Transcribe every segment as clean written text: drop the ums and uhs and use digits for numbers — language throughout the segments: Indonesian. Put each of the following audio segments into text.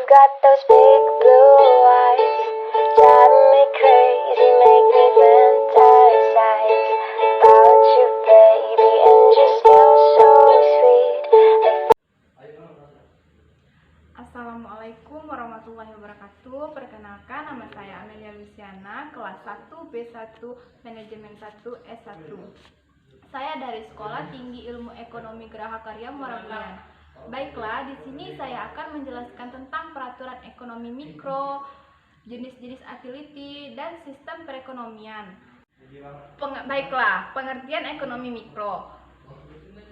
got those big blue eyes, drive me crazy, make me fantasize about you, baby, and you smell so sweet. Assalamualaikum warahmatullahi wabarakatuh. Perkenalkan, nama saya Amelia Luciana, kelas 1 B1 Manajemen 1 S1. Saya dari Sekolah Tinggi Ilmu Ekonomi Geraha Karya Muara Belian. Baiklah, di sini saya akan menjelaskan tentang peraturan ekonomi mikro, jenis-jenis utility, dan sistem perekonomian. Baiklah, pengertian ekonomi mikro.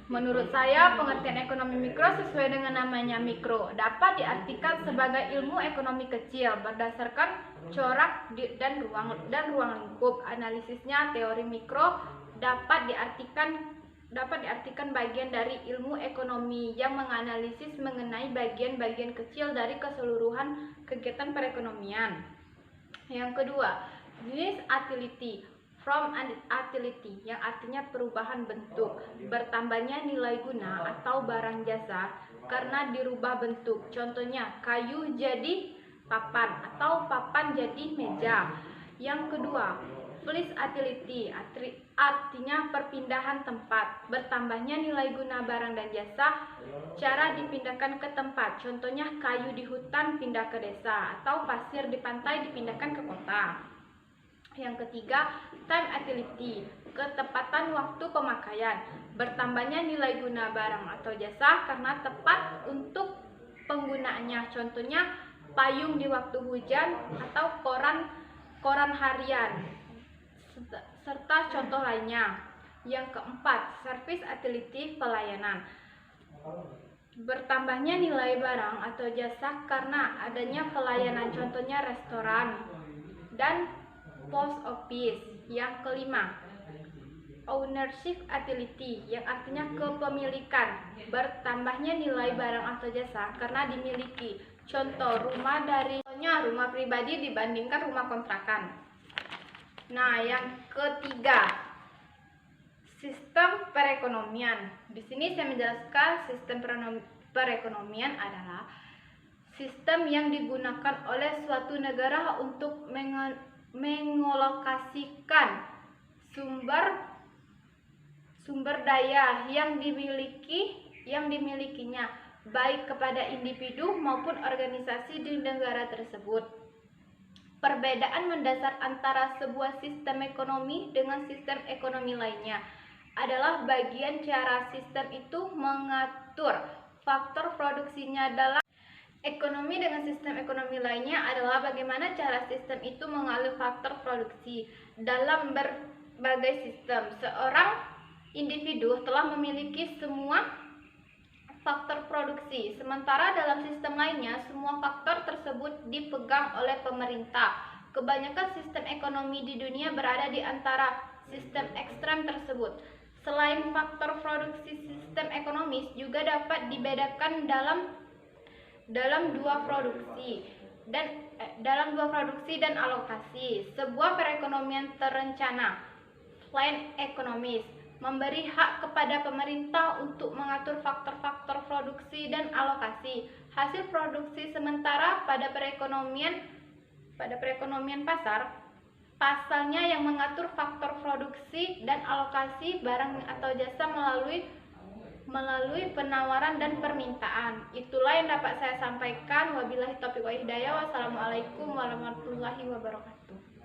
Menurut saya, pengertian ekonomi mikro sesuai dengan namanya mikro dapat diartikan sebagai ilmu ekonomi kecil berdasarkan corak dan ruang lingkup. Analisisnya, teori mikro dapat diartikan bagian dari ilmu ekonomi yang menganalisis mengenai bagian-bagian kecil dari keseluruhan kegiatan perekonomian. Yang kedua, jenis utility. From an utility, yang artinya perubahan bentuk, bertambahnya nilai guna atau barang jasa karena dirubah bentuk. Contohnya, kayu jadi papan atau papan jadi meja. Yang kedua, flex utility, artinya perpindahan tempat, bertambahnya nilai guna barang dan jasa, cara dipindahkan ke tempat. Contohnya, kayu di hutan pindah ke desa atau pasir di pantai dipindahkan ke kota. Yang ketiga, time utility, ketepatan waktu pemakaian, bertambahnya nilai guna barang atau jasa karena tepat untuk penggunaannya. Contohnya, payung di waktu hujan atau koran harian, serta contoh lainnya. Yang keempat, service utility, pelayanan, bertambahnya nilai barang atau jasa karena adanya pelayanan, contohnya restoran dan post office. Yang kelima, ownership utility, yang artinya kepemilikan, bertambahnya nilai barang atau jasa karena dimiliki. Contoh, rumah pribadi dibandingkan rumah kontrakan. Nah, yang ketiga, sistem perekonomian. Di sini saya menjelaskan sistem perekonomian adalah sistem yang digunakan oleh suatu negara untuk mengalokasikan sumber daya yang dimilikinya baik kepada individu maupun organisasi di negara tersebut. Perbedaan mendasar antara sebuah sistem ekonomi dengan sistem ekonomi lainnya adalah bagian cara sistem itu mengatur faktor produksinya. Dalam ekonomi dengan sistem ekonomi lainnya adalah bagaimana cara sistem itu mengatur faktor produksi. Dalam berbagai sistem, seorang individu telah memiliki semua faktor produksi, sementara dalam sistem lainnya semua faktor tersebut dipegang oleh pemerintah. Kebanyakan sistem ekonomi di dunia berada di antara sistem ekstrem tersebut. Selain faktor produksi, sistem ekonomis juga dapat dibedakan dalam dua produksi dan alokasi. Sebuah perekonomian terencana, planned economies, memberi hak kepada pemerintah untuk mengatur faktor-faktor produksi dan alokasi hasil produksi, sementara pada perekonomian pasar, pasalnya yang mengatur faktor produksi dan alokasi barang atau jasa melalui penawaran dan permintaan. Itulah yang dapat saya sampaikan. Wabillahi taufiq wal hidayah. Wassalamualaikum warahmatullahi wabarakatuh.